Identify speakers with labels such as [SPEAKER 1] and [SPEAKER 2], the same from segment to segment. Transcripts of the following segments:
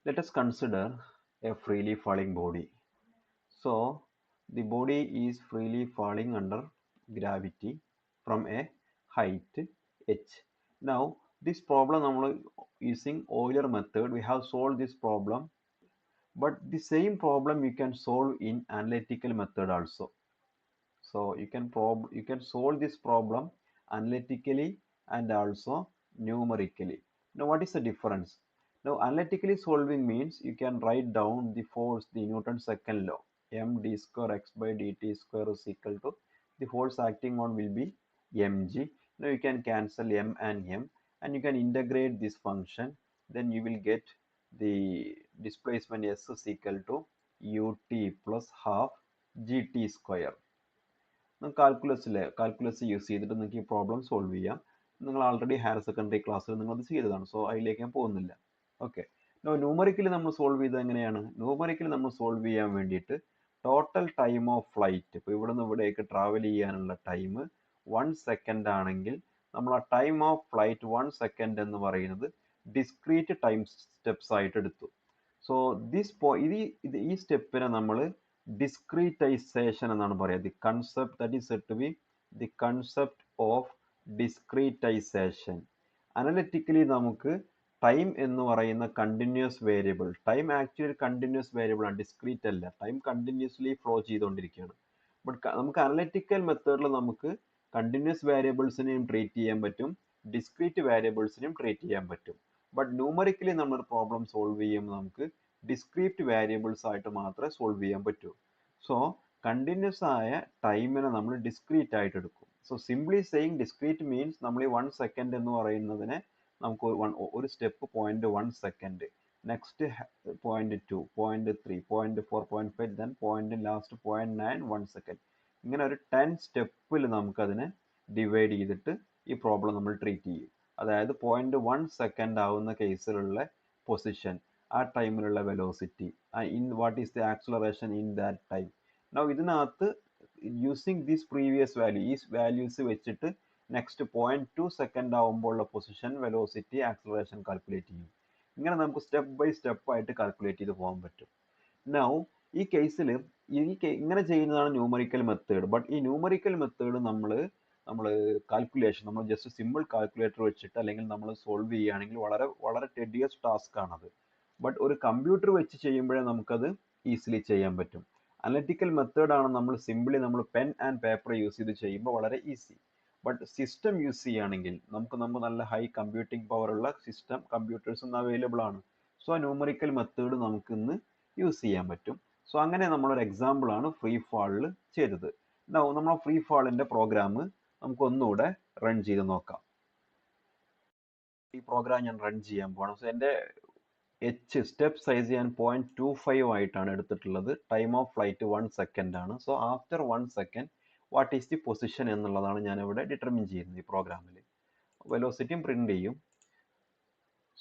[SPEAKER 1] Let us consider a freely falling body. So the body is freely falling under gravity from a height h. Now this problem using Euler method we have solved this problem, but the same problem you can solve in analytical method also. So you can solve this problem analytically and also numerically. Now what is the difference? Now analytically solving means you can write down the force, the Newton's second law, md square x by dt square is equal to the force acting on will be mg. Now you can cancel m, and you can integrate this function. Then you will get the displacement s is equal to ut plus half gt square. Calculus use ചെയ്തിട്ട് നിങ്ങൾക്ക് ഈ problem solve ചെയ്യാം. നിങ്ങൾ already higher secondary ക്ലാസ്സിൽ നിങ്ങൾ അത് ചെയ്തതാണ്, so അതിലേക്ക് ഞാൻ പോകുന്നില്ല. ഓക്കെ. ന്യൂമറിക്കലി നമ്മൾ സോൾവ് ചെയ്തത് എങ്ങനെയാണ്? ന്യൂമറിക്കലി നമ്മൾ സോൾവ് ചെയ്യാൻ വേണ്ടിയിട്ട് ടോട്ടൽ ടൈം ഓഫ് ഫ്ലൈറ്റ്, ഇപ്പോൾ ഇവിടെ നിന്ന് ഇവിടേക്ക് ട്രാവൽ ചെയ്യാനുള്ള ടൈം 1 സെക്കൻഡ് ആണെങ്കിൽ നമ്മൾ ആ ടൈം ഓഫ് ഫ്ലൈറ്റ് 1 സെക്കൻഡ് എന്ന് പറയുന്നത് ഡിസ്ക്രീറ്റ് ടൈം സ്റ്റെപ്സ് ആയിട്ട് എടുത്തു. സോ ഈ സ്റ്റെപ്പിനെ നമ്മൾ ഡിസ്ക്രീറ്റൈസേഷൻ എന്നാണ് പറയുക. The concept that is said to be the concept of discretization. Analytically നമുക്ക് ടൈം എന്ന് പറയുന്ന continuous variable, time actually continuous variable ആണ്, ഡിസ്ക്രീറ്റ് അല്ല. ടൈം കണ്ടിന്യൂസ്ലി ഫ്ലോ ചെയ്തുകൊണ്ടിരിക്കുകയാണ്. ബട്ട് നമുക്ക് അനലിറ്റിക്കൽ മെത്തേഡിൽ നമുക്ക് കണ്ടിന്യൂസ് വേരിയബിൾസിനെയും ട്രീറ്റ് ചെയ്യാൻ പറ്റും, ഡിസ്ക്രീറ്റ് വേരിയബിൾസിനെയും ട്രീറ്റ് ചെയ്യാൻ പറ്റും. ബട്ട് ന്യൂമറിക്കലി നമ്മൾ പ്രോബ്ലം സോൾവ് ചെയ്യുമ്പോൾ നമുക്ക് ഡിസ്ക്രീറ്റ് വേരിയബിൾസ് ആയിട്ട് മാത്രമേ സോൾവ് ചെയ്യാൻ പറ്റൂ. സോ കണ്ടിന്യൂസ് ആയ ടൈമിനെ നമ്മൾ ഡിസ്ക്രീറ്റ് ആയിട്ട് എടുക്കും. So simply saying discrete means നമ്മൾ ഈ 1 സെക്കൻഡ് എന്ന് പറയുന്നതിനെ നമുക്ക് ഒരു step 0.1 second, next 0.2, 0.3, 0.4, 0.5, then last 0.9, 1 second. ഇങ്ങനെ ഒരു 10 സ്റ്റെപ്പിൽ നമുക്കതിനെ ഡിവൈഡ് ചെയ്തിട്ട് ഈ പ്രോബ്ലം നമ്മൾ ട്രീറ്റ് ചെയ്യും. അതായത് 0.1 സെക്കൻഡ് ആവുന്ന കേസിലുള്ള പൊസിഷൻ, ആ ടൈമിലുള്ള velocity, in what is the acceleration in that time. Now ഇതിനകത്ത് യൂസിങ് ദിസ് പ്രീവിയസ് വാല്യൂ, ഈ വാല്യൂസ് വെച്ചിട്ട് നെക്സ്റ്റ് 0.2 സെക്കൻഡ് ആവുമ്പോഴുള്ള പൊസിഷൻ, വെലോസിറ്റി, ആക്സലറേഷൻ കാൽക്കുലേറ്റ് ചെയ്യും. ഇങ്ങനെ നമുക്ക് സ്റ്റെപ്പ് ബൈ സ്റ്റെപ്പ് ആയിട്ട് കാൽക്കുലേറ്റ് ചെയ്ത് പോകാൻ പറ്റും. നൗ ഈ കേസിൽ ഇങ്ങനെ ചെയ്യുന്നതാണ് ന്യൂമറിക്കൽ മെത്തേഡ്. ബട്ട് ഈ ന്യൂമറിക്കൽ മെത്തേഡ് നമ്മൾ കാൽക്കുലേഷൻ നമ്മൾ ജസ്റ്റ് സിമ്പിൾ കാൽക്കുലേറ്റർ വെച്ചിട്ട് അല്ലെങ്കിൽ നമ്മൾ സോൾവ് ചെയ്യുകയാണെങ്കിൽ വളരെ വളരെ ടെഡിയസ് ടാസ്ക് ആണത്. ബട്ട് ഒരു കമ്പ്യൂട്ടർ വെച്ച് ചെയ്യുമ്പോഴേ നമുക്കത് ഈസിലി ചെയ്യാൻ പറ്റും. അനലിറ്റിക്കൽ മെത്തേഡ് ആണ് നമ്മൾ സിംപിളി നമ്മൾ പെൻ ആൻഡ് പേപ്പർ യൂസ് ചെയ്ത് ചെയ്യുമ്പോൾ വളരെ ഈസി. ബട്ട് സിസ്റ്റം യൂസ് ചെയ്യുകയാണെങ്കിൽ നമുക്ക് നല്ല ഹൈ കമ്പ്യൂട്ടിംഗ് പവർ ഉള്ള സിസ്റ്റം കമ്പ്യൂട്ടേഴ്സ് ഇന്ന് അവൈലബിൾ ആണ്. സോ ന്യൂമറിക്കൽ മെത്തേഡ് നമുക്ക് ഇന്ന് യൂസ് ചെയ്യാൻ പറ്റും. സോ അങ്ങനെ നമ്മളൊരു എക്സാമ്പിൾ ആണ് ഫ്രീ ഫാളിൽ ചെയ്തത്. നമ്മൾ ഫ്രീ ഫാളിൻ്റെ പ്രോഗ്രാം നമുക്ക് ഒന്നുകൂടെ റൺ ചെയ്ത് നോക്കാം. ഈ പ്രോഗ്രാം ഞാൻ റൺ ചെയ്യാൻ പോകണം. സോ എൻ്റെ സ്റ്റെപ്പ് സൈസ് ഞാൻ 0.25 ആയിട്ടാണ് എടുത്തിട്ടുള്ളത്. ടൈം ഓഫ് ഫ്ലൈറ്റ് 1 സെക്കൻഡ് ആണ്. So after 1 second what is the position എന്നുള്ളതാണ് ഞാൻ ഇവിടെ ഡിറ്റർമിൻ ചെയ്യുന്നത് ഈ പ്രോഗ്രാമിൽ. വെലോസിറ്റിയും പ്രിന്റ് ചെയ്യും.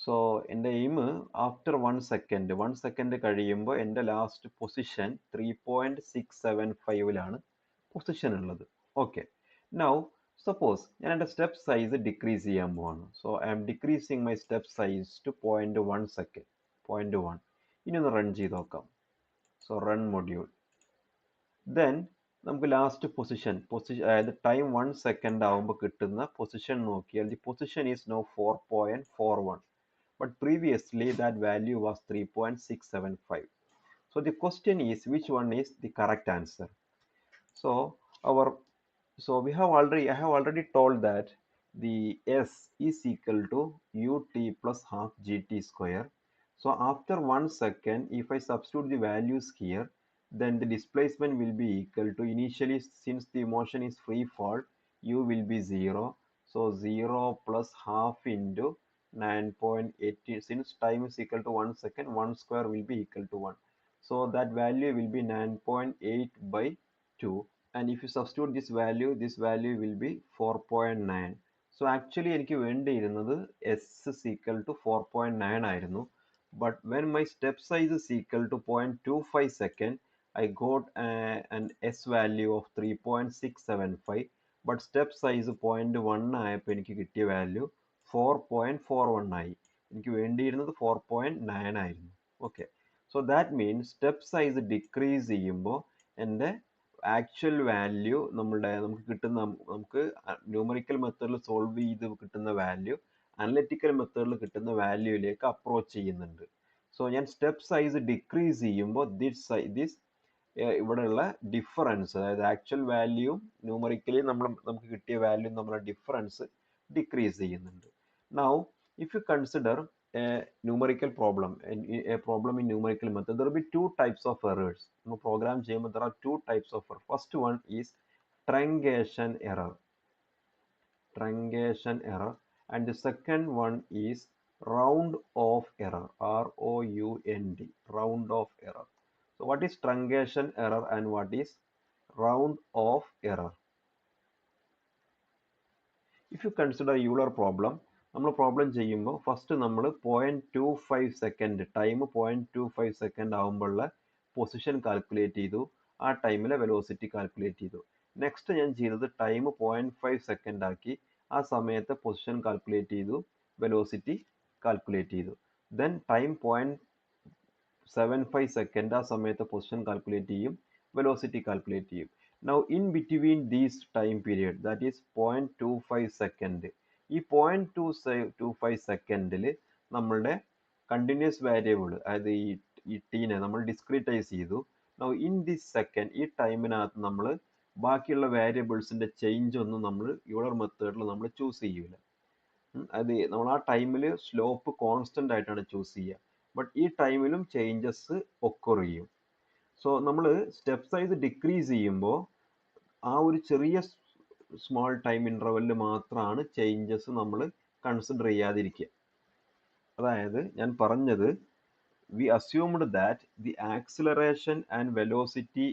[SPEAKER 1] സോ എൻ്റെ എയിം ആഫ്റ്റർ 1 സെക്കൻഡ് കഴിയുമ്പോൾ എൻ്റെ ലാസ്റ്റ് പൊസിഷൻ 3.675 പൊസിഷൻ ഉള്ളത്. ഓക്കെ. നൗ സപ്പോസ് ഞാൻ എൻ്റെ സ്റ്റെപ്പ് സൈസ് ഡിക്രീസ് ചെയ്യാൻ പോവാണ്. So I am decreasing my step size to 0.1 second, 0.1. ഇനി ഒന്ന് റൺ ചെയ്ത് നോക്കാം. So run module. ദെൻ നമുക്ക് ലാസ്റ്റ് പൊസിഷൻ അതായത് ടൈം 1 സെക്കൻഡ് ആവുമ്പോൾ കിട്ടുന്ന പൊസിഷൻ നോക്കിയാൽ the position is now 4.41. But previously that value was 3.675. So the question is which one is the correct answer? So our I have already told that the S is equal to ut plus half gt square. So after 1 second, if I substitute the values here, then the displacement will be equal to, initially since the motion is free fall, u will be 0. So 0 plus half into 9.80, since time is equal to 1 second, 1 square will be equal to 1. So that value will be 9.8 by 2. And if you substitute this value will be 4.9. So actually എനിക്ക് വേണ്ടിയിരുന്നത് s is equal to 4.9 ആയിരുന്നു. But when my step size is equal to 0.25 second, I got an s value of 3.675. But step size 0.1 ആയപ്പോൾ എനിക്ക് കിട്ടിയ value 4.41 ആയി. എനിക്ക് വേണ്ടിയിരുന്നത് 4.9 ആയിരുന്നു. Okay. So that means step size decrease ചെയ്യുമ്പോൾ എൻ്റെ ആക്ച്വൽ വാല്യൂ നമുക്ക് കിട്ടുന്ന നമുക്ക് ന്യൂമറിക്കൽ മെത്തേഡിൽ സോൾവ് ചെയ്ത് കിട്ടുന്ന വാല്യൂ അനലിറ്റിക്കൽ മെത്തേഡിൽ കിട്ടുന്ന വാല്യൂയിലേക്ക് അപ്രോച്ച് ചെയ്യുന്നുണ്ട്. സോ ഞാൻ സ്റ്റെപ്പ് സൈസ് ഡിക്രീസ് ചെയ്യുമ്പോൾ ദിസ് ഇവിടെയുള്ള ഡിഫറൻസ്, അതായത് ആക്ച്വൽ വാല്യൂവും ന്യൂമറിക്കലി നമുക്ക് കിട്ടിയ വാല്യൂ തമ്മിലുള്ള ഡിഫറൻസ് ഡിക്രീസ് ചെയ്യുന്നുണ്ട്. Now if you consider a numerical problem, a problem in numerical method, there will be two types of errors. Program ചെയ്യുമ്പോൾ there are two types of error. First one is truncation error, and the second one is round off error, round, round off error. So what is truncation error and what is round off error? If you consider Euler problem, നമ്മൾ problem ചെയ്യുമ്പോൾ first നമ്മൾ 0.25 second time 0.25 second ആകുമ്പോഴുള്ള position calculate ചെയ്തു, ആ ടൈമിലെ velocity calculate ചെയ്തു. Next ഞാൻ ചെയ്തത് ടൈം 0.5 സെക്കൻഡ് ആക്കി, ആ സമയത്തെ പൊസിഷൻ കാൽക്കുലേറ്റ് ചെയ്തു, വെലോസിറ്റി കാൽക്കുലേറ്റ് ചെയ്തു. ദെൻ ടൈം 0.75 സെക്കൻഡ്, ആ സമയത്തെ പൊസിഷൻ കാൽക്കുലേറ്റ് ചെയ്യും, വെലോസിറ്റി കാൽക്കുലേറ്റ് ചെയ്യും. Now in between these time period, that is 0.25 second, ഈ 0.25 സെക്കൻഡിൽ നമ്മളുടെ കണ്ടിന്യൂസ് വേരിയബിൾ, അതായത് ഈ ടീനെ നമ്മൾ ഡിസ്ക്രീറ്റൈസ് ചെയ്തു. Now in this second, ഈ ടൈമിനകത്ത് നമ്മൾ ബാക്കിയുള്ള വേരിയബിൾസിന്റെ ചേഞ്ച് ഒന്നും നമ്മൾ യൂളർ മെത്തേഡിൽ നമ്മൾ ചൂസ് ചെയ്യൂല. അത് നമ്മൾ ആ ടൈമിൽ സ്ലോപ്പ് കോൺസ്റ്റന്റ് ആയിട്ടാണ് ചൂസ് ചെയ്യുക. ബട്ട് ഈ ടൈമിലും ചേഞ്ചസ് ഒക്കർ ചെയ്യും. സോ നമ്മൾ സ്റ്റെപ്പ് സൈസ് ഡിക്രീസ് ചെയ്യുമ്പോൾ ആ ഒരു ചെറിയ സ്മോൾ ടൈം ഇൻ്റർവെല്ലിൽ മാത്രമാണ് ചേഞ്ചസ് നമ്മൾ കൺസിഡർ ചെയ്യാതിരിക്കുക. അതായത് ഞാൻ പറഞ്ഞത്, we assumed that the acceleration and velocity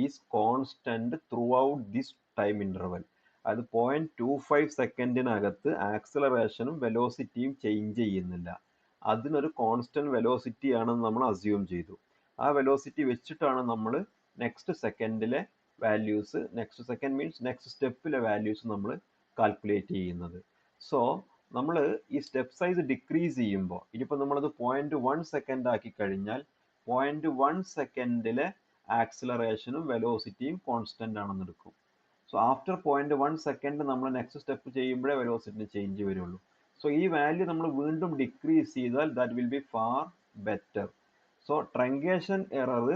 [SPEAKER 1] is constant throughout this time interval. അത് 0.25 സെക്കൻഡിനകത്ത് ആക്സിലറേഷനും വെലോസിറ്റിയും ചേഞ്ച് ചെയ്യുന്നില്ല. അതിനൊരു കോൺസ്റ്റന്റ് വെലോസിറ്റി ആണെന്ന് നമ്മൾ അസ്യൂം ചെയ്തു. ആ വെലോസിറ്റി വെച്ചിട്ടാണ് നമ്മൾ നെക്സ്റ്റ് സെക്കൻഡിലെ വാല്യൂസ്, നെക്സ്റ്റ് സെക്കൻഡ് മീൻസ് നെക്സ്റ്റ് സ്റ്റെപ്പിലെ വാല്യൂസ് നമ്മൾ കാൽക്കുലേറ്റ് ചെയ്യുന്നത്. സോ നമ്മൾ ഈ സ്റ്റെപ്പ് സൈസ് ഡിക്രീസ് ചെയ്യുമ്പോൾ, ഇനിയിപ്പോൾ നമ്മളത് 0.1 സെക്കൻഡ് ആക്കി കഴിഞ്ഞാൽ 0.1 സെക്കൻഡിലെ ആക്സിലറേഷനും വെലോസിറ്റിയും കോൺസ്റ്റന്റ് ആണെന്ന് എടുക്കും. സോ ആഫ്റ്റർ 0.1 സെക്കൻഡ് നമ്മൾ നെക്സ്റ്റ് സ്റ്റെപ്പ് ചെയ്യുമ്പോഴേ വെലോസിറ്റി ചേഞ്ച് വരുള്ളൂ. സോ ഈ വാല്യൂ നമ്മൾ വീണ്ടും ഡിക്രീസ് ചെയ്താൽ that will be far better. So truncation error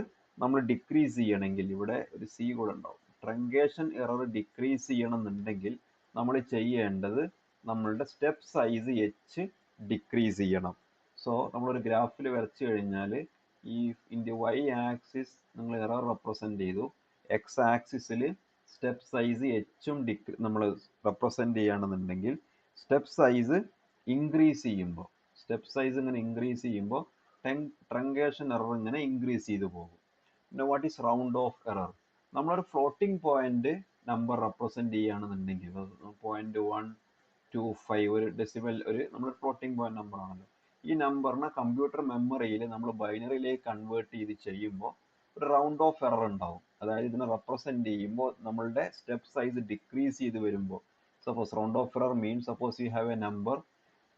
[SPEAKER 1] നമ്മൾ ഡിക്രീസ് ചെയ്യണമെങ്കിൽ, ഇവിടെ ഒരു സി കൂടെ ഉണ്ടാവും, ട്രങ്കേഷൻ എറർ ഡിക്രീസ് ചെയ്യണമെന്നുണ്ടെങ്കിൽ നമ്മൾ ചെയ്യേണ്ടത് നമ്മളുടെ സ്റ്റെപ്പ് സൈസ് എച്ച് ഡിക്രീസ് ചെയ്യണം. സോ നമ്മളൊരു ഗ്രാഫിൽ വരച്ചു കഴിഞ്ഞാൽ ഈ ഇൻ ദി വൈ ആക്സിസ് നിങ്ങൾ എറർ റെപ്രസെൻ്റ് ചെയ്തു, എക്സ് ആക്സിസിൽ സ്റ്റെപ്പ് സൈസ് എച്ചും നമ്മൾ റെപ്രസെൻ്റ് ചെയ്യുകയാണെന്നുണ്ടെങ്കിൽ സ്റ്റെപ്പ് സൈസ് ഇൻക്രീസ് ചെയ്യുമ്പോൾ, സ്റ്റെപ്പ് സൈസ് ഇങ്ങനെ ഇൻക്രീസ് ചെയ്യുമ്പോൾ ട്രങ്കേഷൻ എറർ ഇങ്ങനെ ഇൻക്രീസ് ചെയ്തു പോകും. പിന്നെ what is round off error? നമ്മളൊരു ഫ്ലോട്ടിംഗ് പോയിന്റ് നമ്പർ റെപ്രസെൻ്റ് ചെയ്യുകയാണെന്നുണ്ടെങ്കിൽ 0.125 ഒരു ഡെസിമൽ, നമ്മൾ ഫ്ലോട്ടിംഗ് പോയിന്റ് നമ്പർ ആണല്ലോ, ഈ നമ്പറിനെ കമ്പ്യൂട്ടർ മെമ്മറിയിൽ നമ്മൾ ബൈനറിയിലേക്ക് കൺവേർട്ട് ചെയ്ത് ചെയ്യുമ്പോൾ ഒരു റൗണ്ട് ഓഫ് എറർ ഉണ്ടാവും. അതായത് ഇതിനെ റെപ്രസെൻ്റ് ചെയ്യുമ്പോൾ നമ്മളുടെ സ്റ്റെപ്പ് സൈസ് ഡിക്രീസ് ചെയ്ത് വരുമ്പോൾ, suppose round off error means suppose you have a number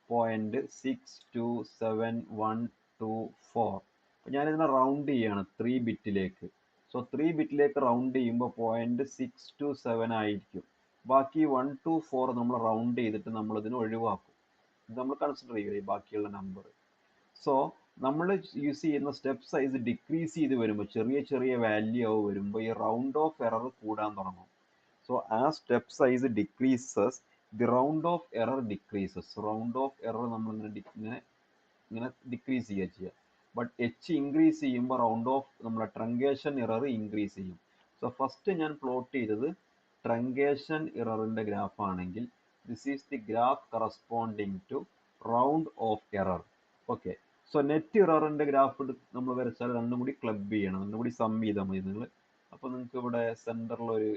[SPEAKER 1] 0.6271224. ഞാനിതിനെ റൗണ്ട് ചെയ്യാണ് 3 ബിറ്റിലേക്ക്. സോ 3 ബിറ്റിലേക്ക് റൗണ്ട് ചെയ്യുമ്പോൾ 0.627 ആയിരിക്കും. ബാക്കി 1 to 4 നമ്മൾ റൗണ്ട് ചെയ്തിട്ട് നമ്മളിതിനെ ഒഴിവാക്കും. ഇത് നമ്മൾ കൺസിഡർ ചെയ്യുക ഈ ബാക്കിയുള്ള നമ്പർ. സോ നമ്മൾ യൂസ് ചെയ്യുന്ന സ്റ്റെപ്പ് സൈസ് ഡിക്രീസ് ചെയ്ത് വരുമ്പോൾ, ചെറിയ ചെറിയ വാല്യൂ വരുമ്പോൾ ഈ റൗണ്ട് ഓഫ് എറർ കൂടാൻ തുടങ്ങും. സോ ആ step size decreases, the round off error decreases. Round off error നമ്മൾ ഇങ്ങനെ ഡിക്രീസ് ചെയ്യുക. ബട്ട് എച്ച് ഇൻക്രീസ് ചെയ്യുമ്പോൾ റൗണ്ട് ഓഫ് നമ്മളെ ട്രങ്കേഷൻ എറർ ഇൻക്രീസ് ചെയ്യും. സോ ഫസ്റ്റ് ഞാൻ പ്ലോട്ട് ചെയ്തത് ട്രങ്കേഷൻ എററിൻ്റെ ഗ്രാഫ് ആണെങ്കിൽ this is the graph corresponding to round off error. Okay. So net എററിൻ്റെ ഗ്രാഫ് നമ്മൾ വരച്ചാൽ രണ്ടും കൂടി ക്ലബ് ചെയ്യണം, രണ്ടും കൂടി സം ചെയ്താൽ മതി നിങ്ങൾ. അപ്പോൾ നിങ്ങൾക്ക് ഇവിടെ സെൻറ്ററിലൊരു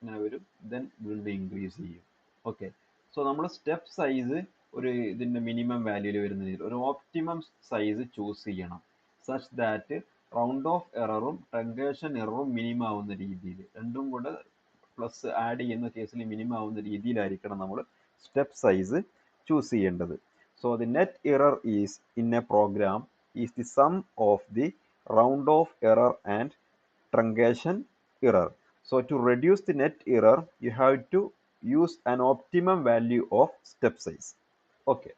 [SPEAKER 1] ഇങ്ങനെ വരും, ദെൻ വീണ്ടും ഇൻക്രീസ് ചെയ്യും. ഓക്കെ. സോ നമ്മൾ സ്റ്റെപ്പ് സൈസ് ഒരു ഇതിൻ്റെ മിനിമം വാല്യൂയിൽ വരുന്ന രീതിയിൽ ഒരു ഓപ്റ്റിമം സൈസ് ചൂസ് ചെയ്യണം, സച്ച് ദാറ്റ് റൗണ്ട് ഓഫ് എററും ട്രങ്കേഷൻ എററും മിനിമം ആവുന്ന രീതിയിൽ, രണ്ടും കൂടെ പ്ലസ് ആഡ് ചെയ്യുന്ന കേസിൽ മിനിമം ആവുന്ന രീതിയിലായിരിക്കണം നമ്മൾ സ്റ്റെപ്പ് സൈസ് ചൂസ് ചെയ്യേണ്ടത്. So the net error is in a program is the sum of the round off error and truncation error. So to reduce the net error, you have to use an optimum value of step size. Okay.